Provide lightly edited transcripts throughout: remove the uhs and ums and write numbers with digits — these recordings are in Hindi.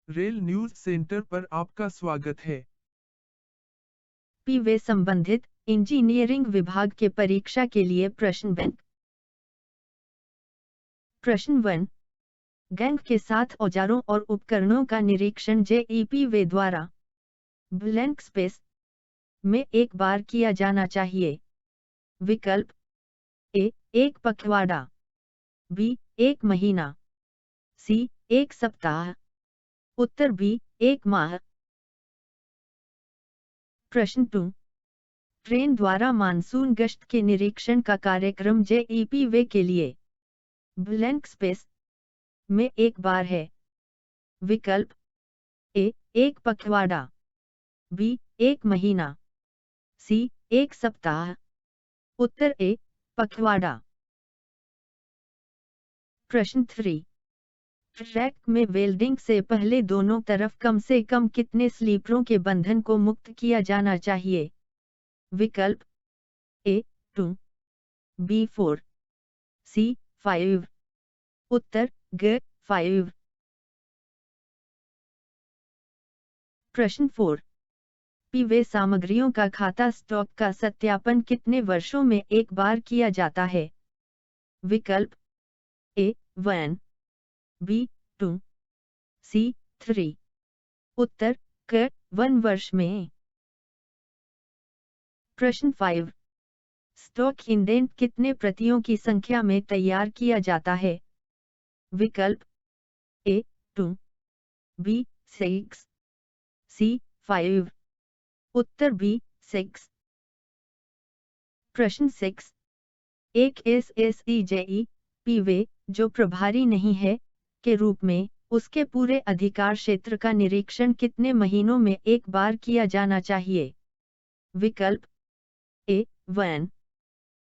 रेल न्यूज सेंटर पर आपका स्वागत है। वे संबंधित इंजीनियरिंग विभाग के परीक्षा के लिए प्रश्न बैंक। प्रश्न 1। गैंग के साथ औजारों और उपकरणों का निरीक्षण जेईपी वे द्वारा ब्लैंक स्पेस में एक बार किया जाना चाहिए। विकल्प ए 1 पखवाड़ा, बी 1 महीना, सी 1 सप्ताह, उत्तर बी 1 माह। प्रश्न 2। ट्रेन द्वारा मानसून गश्त के निरीक्षण का कार्यक्रम जेईपी वे के लिए ब्लैंक स्पेस में एक बार है। विकल्प ए 1 पखवाड़ा, बी 1 महीना, सी 1 सप्ताह, उत्तर ए पखवाड़ा। प्रश्न 3। ट्रैक में वेल्डिंग से पहले दोनों तरफ कम से कम कितने स्लीपरों के बंधन को मुक्त किया जाना चाहिए? विकल्प ए 2, बी 4, सी 5, उत्तर ग 5। प्रश्न 4। वे सामग्रियों का खाता स्टॉक का सत्यापन कितने वर्षों में एक बार किया जाता है? विकल्प ए 1, बी 2, सी 3, उत्तर क 1 वर्ष में। प्रश्न 5। स्टॉक इंडेंट कितने प्रतियों की संख्या में तैयार किया जाता है? विकल्प ए 2, बी 6, सी 5, उत्तर बी 6। प्रश्न 6। एक SSEJE वे जो प्रभारी नहीं है के रूप में उसके पूरे अधिकार क्षेत्र का निरीक्षण कितने महीनों में एक बार किया जाना चाहिए? विकल्प ए 1,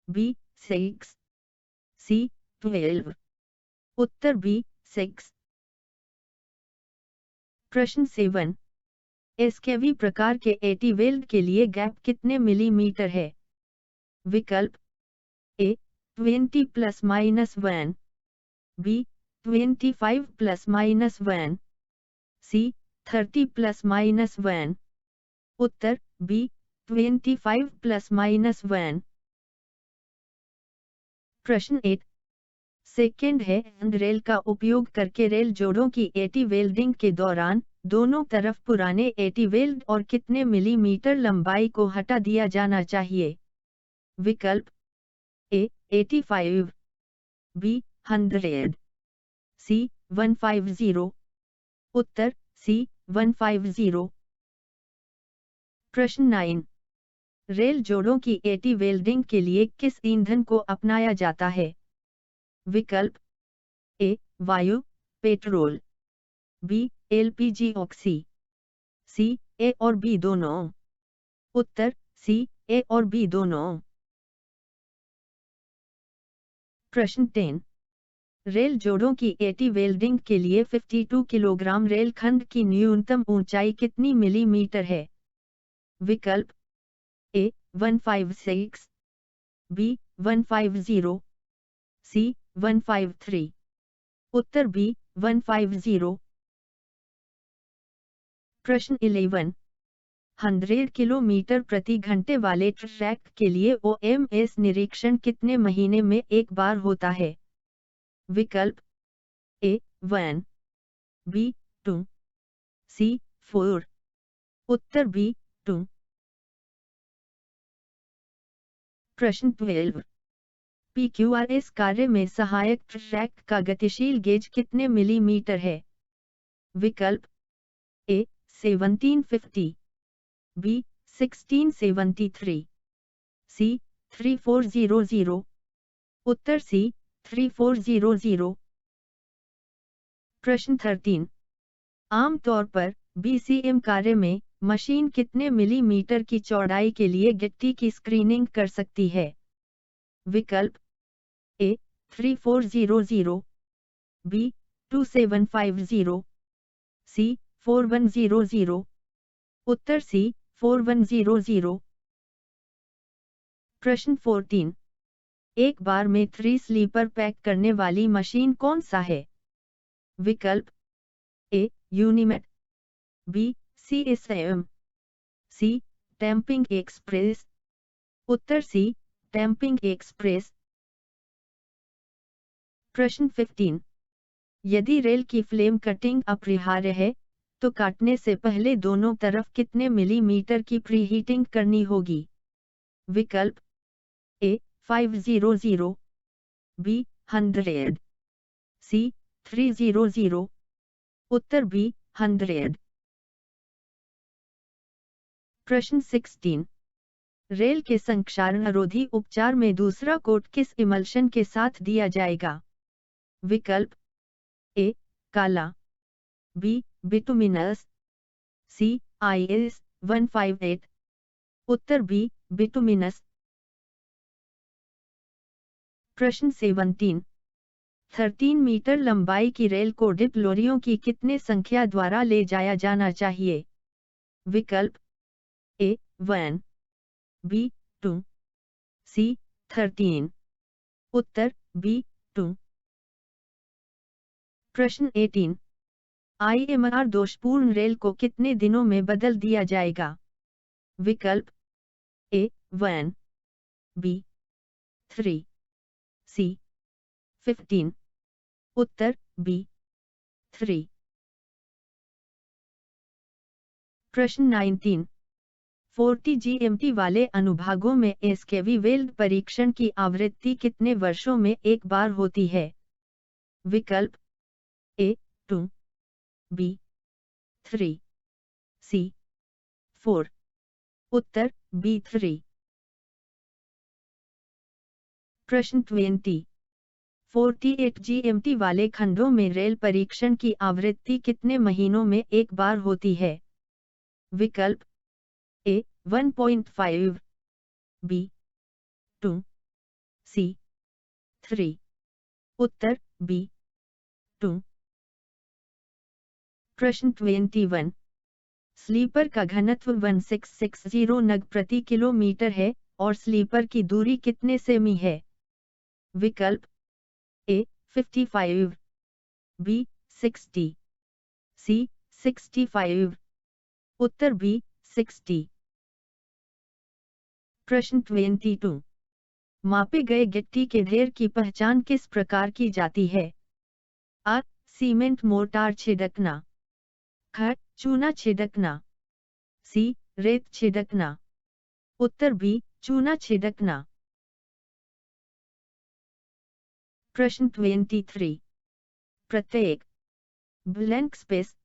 बी 6, सी 12, उत्तर बी 6। प्रश्न 7। एसकेवी प्रकार के एटी वेल्ड के लिए गैप कितने मिलीमीटर है? विकल्प ए 20 ± 1, बी 25 ± 1, सी 30 ± 1, उत्तर बी 25 ± 1। प्रश्न 8। सेकेंड हैंड रेल का उपयोग करके रेल जोड़ों की एटी वेल्डिंग के दौरान दोनों तरफ पुराने एटी वेल्ड और कितने मिलीमीटर लंबाई को हटा दिया जाना चाहिए? विकल्प ए 85, बी 100, सी 150, उत्तर सी 150। प्रश्न 9। रेल जोड़ों की एटी वेल्डिंग के लिए किस ईंधन को अपनाया जाता है? विकल्प ए वायु पेट्रोल, बी एलपीजी ऑक्सी, सी ए और बी दोनों, उत्तर सी ए और बी दोनों। प्रश्न 10। रेल जोड़ों की एटी वेल्डिंग के लिए 52 किलोग्राम रेल खंड की न्यूनतम ऊंचाई कितनी मिलीमीटर है? विकल्प ए 156, बी 150, सी 153, उत्तर बी 150। प्रश्न 11। 100 किलोमीटर प्रति घंटे वाले ट्रैक के लिए OMS निरीक्षण कितने महीने में एक बार होता है? विकल्प ए 1, बी 2, सी 4, उत्तर बी 2। प्रश्न 12। PQRS कार्य में सहायक ट्रैक का गतिशील गेज कितने मिलीमीटर है? विकल्प ए 1750, बी 1673, सी 3400, उत्तर सी 3400। प्रश्न 13। आमतौर पर BCM कार्य में मशीन कितने मिलीमीटर की चौड़ाई के लिए गिट्टी की स्क्रीनिंग कर सकती है? विकल्प ए 3400, बी 2750, सी 4100, उत्तर सी 4100। प्रश्न 14। एक बार में 3 स्लीपर पैक करने वाली मशीन कौन सा है? विकल्प ए यूनिमेट, बी CSM, सी टैम्पिंग एक्सप्रेस। उत्तर सी टैम्पिंग एक्सप्रेस। प्रश्न 15। यदि रेल की फ्लेम कटिंग अपरिहार्य है, तो काटने से पहले दोनों तरफ कितने मिलीमीटर की प्रीहीटिंग करनी होगी? विकल्प ए 500, बी 100, सी 300। उत्तर बी 100। प्रश्न 16। रेल के संक्षारणरोधी उपचार में दूसरा कोट किस इमल्शन के साथ दिया जाएगा? विकल्प ए काला, बी बिटुमिनस, सी IS 158। उत्तर बी बिटुमिनस। प्रश्न 17। 13 मीटर लंबाई की रेल को डिप लोरियों की कितने संख्या द्वारा ले जाया जाना चाहिए? विकल्प ए 1, बी 2, सी 13। उत्तर बी 2। प्रश्न 18। IMR दोषपूर्ण रेल को कितने दिनों में बदल दिया जाएगा? विकल्प ए 1, बी 3, सी 15। उत्तर बी 3। प्रश्न 19। 40 GMT वाले अनुभागों में एसकेवी वेल्ड परीक्षण की आवृत्ति कितने वर्षों में एक बार होती है? विकल्प ए 2, बी 3, सी 4। उत्तर बी 3। प्रश्न 20। 48 GMT वाले खंडों में रेल परीक्षण की आवृत्ति कितने महीनों में एक बार होती है? विकल्प ए 1.5, बी 2, सी 3। उत्तर बी 2। प्रश्न 21। स्लीपर का घनत्व 1660 नग प्रति किलोमीटर है और स्लीपर की दूरी कितने सेमी है? विकल्प ए 55, बी 60, सी 65। उत्तर बी 60। प्रश्न 22। मापे गए गिट्टी के ढेर की पहचान किस प्रकार की जाती है? आ सीमेंट मोर्टार छिड़कना, ख चूना छिड़कना, सी रेत छिड़कना। उत्तर बी चूना छिड़कना। प्रश्न 23। प्रत्येक ब्लैंक स्पेस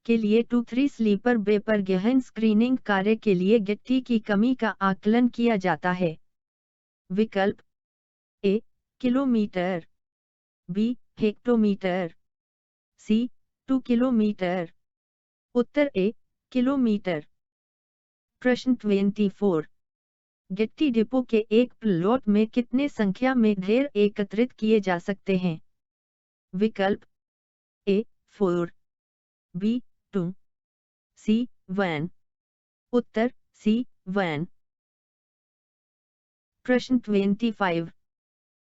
के लिए 2-3 स्लीपर बे पर गहन स्क्रीनिंग कार्य के लिए गिट्टी की कमी का आकलन किया जाता है। विकल्प ए किलोमीटर, बी हेक्टोमीटर, सी 2 किलोमीटर। उत्तर ए किलोमीटर। प्रश्न 24। गिट्टी डिपो के एक प्लॉट में कितने संख्या में ढेर एकत्रित किए जा सकते हैं? विकल्प ए 4, बी 2, सी 1। उत्तर सी 1। प्रश्न 25।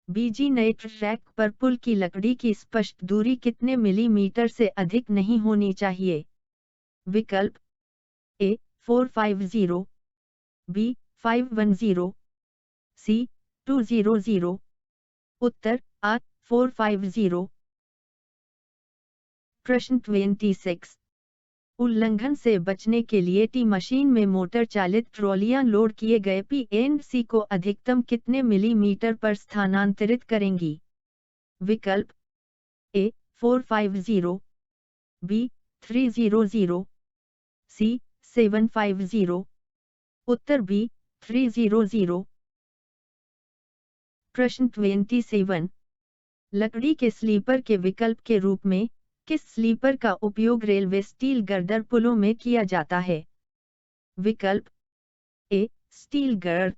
बीजी नए ट्रैक पर पुल की लकड़ी की स्पष्ट दूरी कितने मिलीमीटर से अधिक नहीं होनी चाहिए? विकल्प ए 450, बी 510, सी 200। उत्तर आ 450। प्रश्न 26। उल्लंघन से बचने के लिए टी मशीन में मोटर चालित ट्रॉलियां लोड किए गए PNC को अधिकतम कितने मिलीमीटर पर स्थानांतरित करेंगी? विकल्प ए 450, बी 300, सी 750। उत्तर बी 300। प्रश्न 27। लकड़ी के स्लीपर के विकल्प के रूप में किस स्लीपर का उपयोग रेलवे स्टील गर्दर पुलों में किया जाता है? विकल्प ए स्टील गर्द,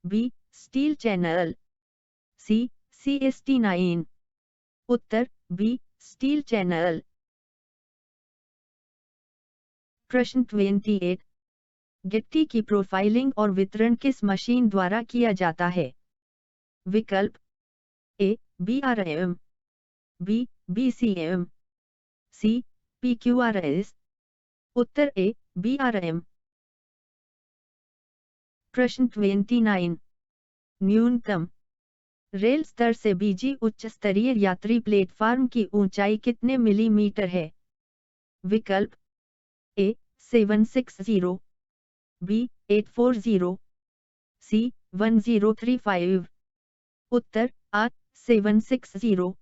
बी स्टील चैनल, सी CST9। उत्तर बी स्टील चैनल। प्रश्न 28। गिट्टी की प्रोफाइलिंग और वितरण किस मशीन द्वारा किया जाता है? विकल्प ए BRM, बी BCM, सी PQRS। उत्तर ए BRM। प्रश्न 29। न्यूनतम रेल स्तर से बीजी उच्च स्तरीय यात्री प्लेटफार्म की ऊंचाई कितने मिलीमीटर है? विकल्प ए 760, बी 840, सी 1035। उत्तर आ 760।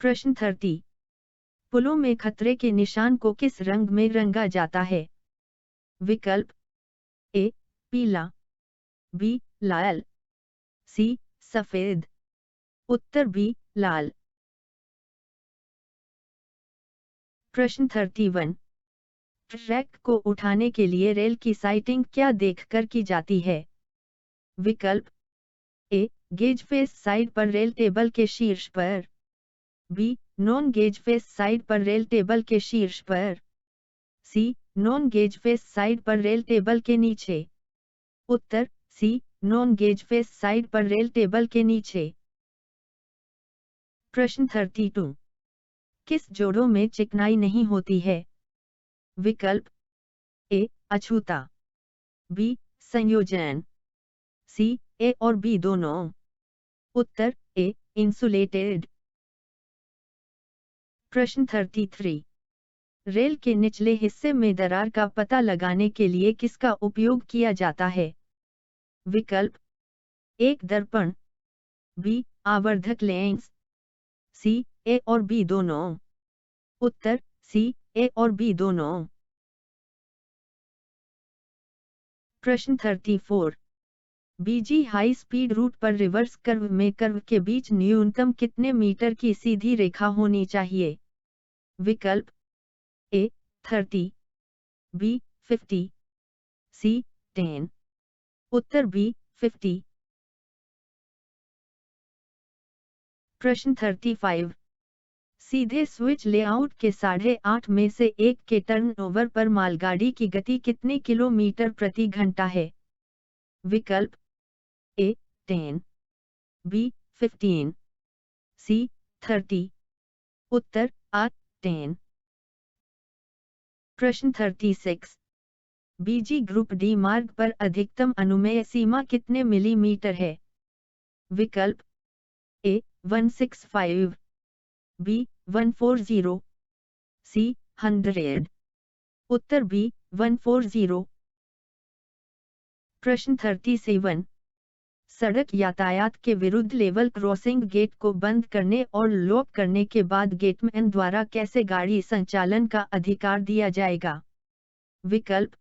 प्रश्न 30। पुलों में खतरे के निशान को किस रंग में रंगा जाता है? विकल्प ए पीला, बी लाल, सी सफेद। उत्तर बी लाल। प्रश्न 31। ट्रैक को उठाने के लिए रेल की साइटिंग क्या देखकर की जाती है? विकल्प ए गेज फेस साइड पर रेल टेबल के शीर्ष पर, B non gauge face side पर रेल टेबल के शीर्ष पर, C non gauge face side पर रेल टेबल के नीचे। उत्तर C non gauge face side पर रेल टेबल के नीचे। प्रश्न 32। किस जोड़ों में चिकनाई नहीं होती है? विकल्प ए अछूता, बी संयोजन, सी ए और बी दोनों। उत्तर ए इंसुलेटेड। प्रश्न 33। रेल के निचले हिस्से में दरार का पता लगाने के लिए किसका उपयोग किया जाता है? विकल्प एक दर्पण, बी आवर्धक लेंस, सी ए और बी दोनों। उत्तर सी ए और बी दोनों। प्रश्न 34। बीजी हाई स्पीड रूट पर रिवर्स कर्व में कर्व के बीच न्यूनतम कितने मीटर की सीधी रेखा होनी चाहिए? विकल्प ए 30, बी 50, सी 10। उत्तर बी 50। प्रश्न 35। सीधे स्विच लेआउट के 8.5 में से एक के टर्नओवर पर मालगाड़ी की गति कितने किलोमीटर प्रति घंटा है? विकल्प ए 10, बी 15, सी 30। उत्तर आ 10। प्रश्न 36। बीजी ग्रुप डी मार्ग पर अधिकतम अनुमेय सीमा कितने मिलीमीटर है? विकल्प ए 165, बी 140, सी 100। उत्तर बी 140। प्रश्न 37। सड़क यातायात के विरुद्ध लेवल क्रॉसिंग गेट को बंद करने और लॉक करने के बाद गेटमैन द्वारा कैसे गाड़ी संचालन का अधिकार दिया जाएगा? विकल्प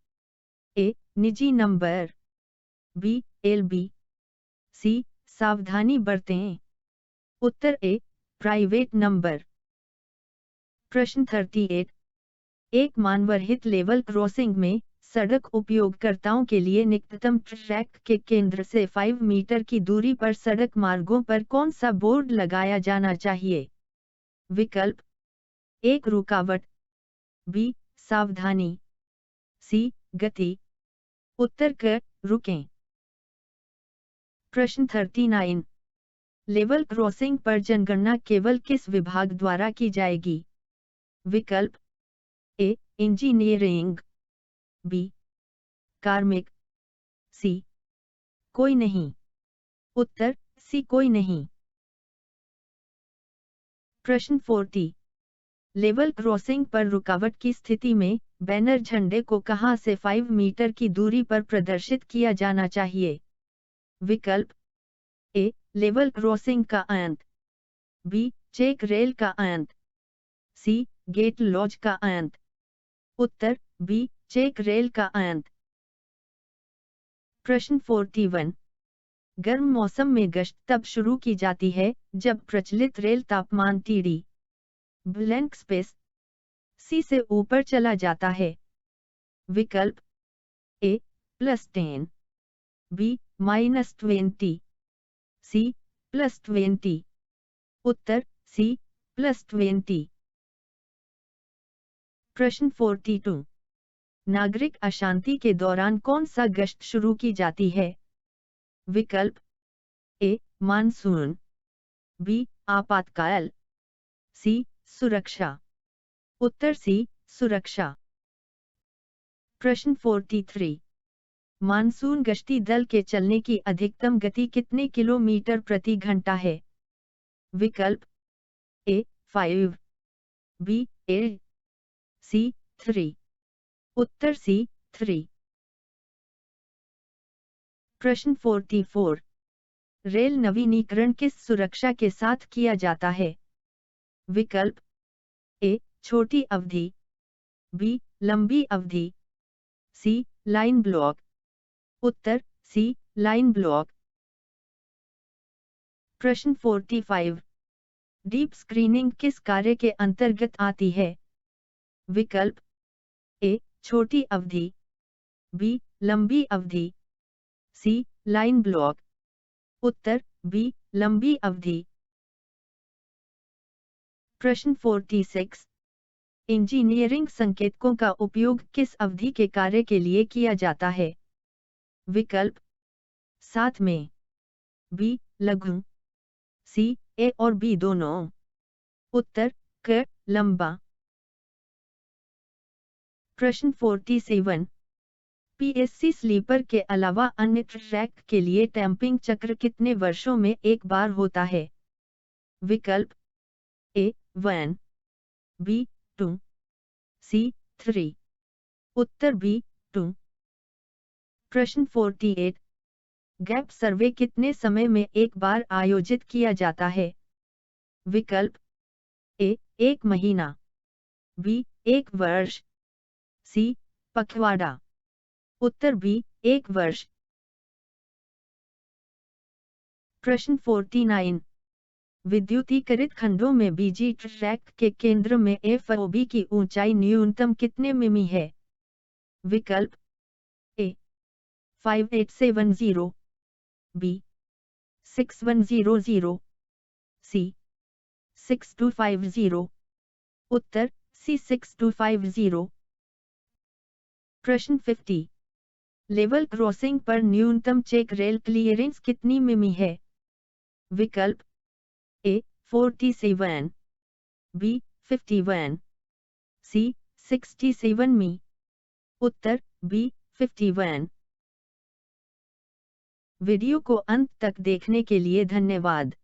ए निजी नंबर, बी LB, सी सावधानी बरतें। उत्तर ए प्राइवेट नंबर। प्रश्न 38। एक मानवरहित लेवल क्रॉसिंग में सड़क उपयोगकर्ताओं के लिए निकटतम ट्रैक के केंद्र से 5 मीटर की दूरी पर सड़क मार्गों पर कौन सा बोर्ड लगाया जाना चाहिए? विकल्प एक रुकावट, बी सावधानी, सी गति। उत्तर क रुकें। प्रश्न 39। लेवल क्रॉसिंग पर जनगणना केवल किस विभाग द्वारा की जाएगी? विकल्प ए इंजीनियरिंग, बी कार्मिक, सी कोई नहीं। उत्तर सी कोई नहीं। प्रश्न 40। लेवल क्रॉसिंग पर रुकावट की स्थिति में बैनर झंडे को कहां से 5 मीटर की दूरी पर प्रदर्शित किया जाना चाहिए? विकल्प ए लेवल क्रॉसिंग का अंत, बी चेक रेल का अंत, सी गेट लॉज का अंत। उत्तर बी चेक रेल का अंत। प्रश्न 41। गर्म मौसम में गश्त तब शुरू की जाती है जब प्रचलित रेल तापमान TD ब्लैंक स्पेस सी से ऊपर चला जाता है। विकल्प ए +10, बी -20, सी +20। उत्तर सी +20। प्रश्न 42। नागरिक अशांति के दौरान कौन सा गश्त शुरू की जाती है? विकल्प ए मानसून, बी आपातकाल, सी सुरक्षा। उत्तर सी, सुरक्षा। प्रश्न 43। मानसून गश्ती दल के चलने की अधिकतम गति कितने किलोमीटर प्रति घंटा है? विकल्प ए 5, बी 8, सी 3। उत्तर सी 3। प्रश्न 44। रेल नवीनीकरण किस सुरक्षा के साथ किया जाता है? विकल्प ए छोटी अवधि, बी लंबी अवधि, सी लाइन ब्लॉक। उत्तर सी लाइन ब्लॉक। प्रश्न 45। डीप स्क्रीनिंग किस कार्य के अंतर्गत आती है? विकल्प ए छोटी अवधि, बी लंबी अवधि, सी लाइन ब्लॉक। उत्तर बी लंबी अवधि। प्रश्न 46। इंजीनियरिंग संकेतकों का उपयोग किस अवधि के कार्य के लिए किया जाता है? विकल्प साथ में, बी लघु, सी ए और बी दोनों। उत्तर क लंबा। प्रश्न 47। पीएससी स्लीपर के अलावा अन्य ट्रैक के लिए टैंपिंग चक्र कितने वर्षों में एक बार होता है? विकल्प ए 1, बी 2, सी 3। उत्तर बी 2। प्रश्न 48। गैप सर्वे कितने समय में एक बार आयोजित किया जाता है? विकल्प ए 1 महीना, बी 1 वर्ष, सी पखवाड़ा। उत्तर बी 1 वर्ष। प्रश्न 49। विद्युतीकरित खंडों में बीजी ट्रैक के केंद्र में एफओबी की ऊंचाई न्यूनतम कितने मिमी है? विकल्प ए 5870, बी 6100, सी 6250। उत्तर सी 6250। प्रश्न 50। लेवल क्रॉसिंग पर न्यूनतम चेक रेल क्लियरेंस कितनी मिमी है? विकल्प ए 47, बी 51, सी 67 मी। उत्तर बी 51। वीडियो को अंत तक देखने के लिए धन्यवाद।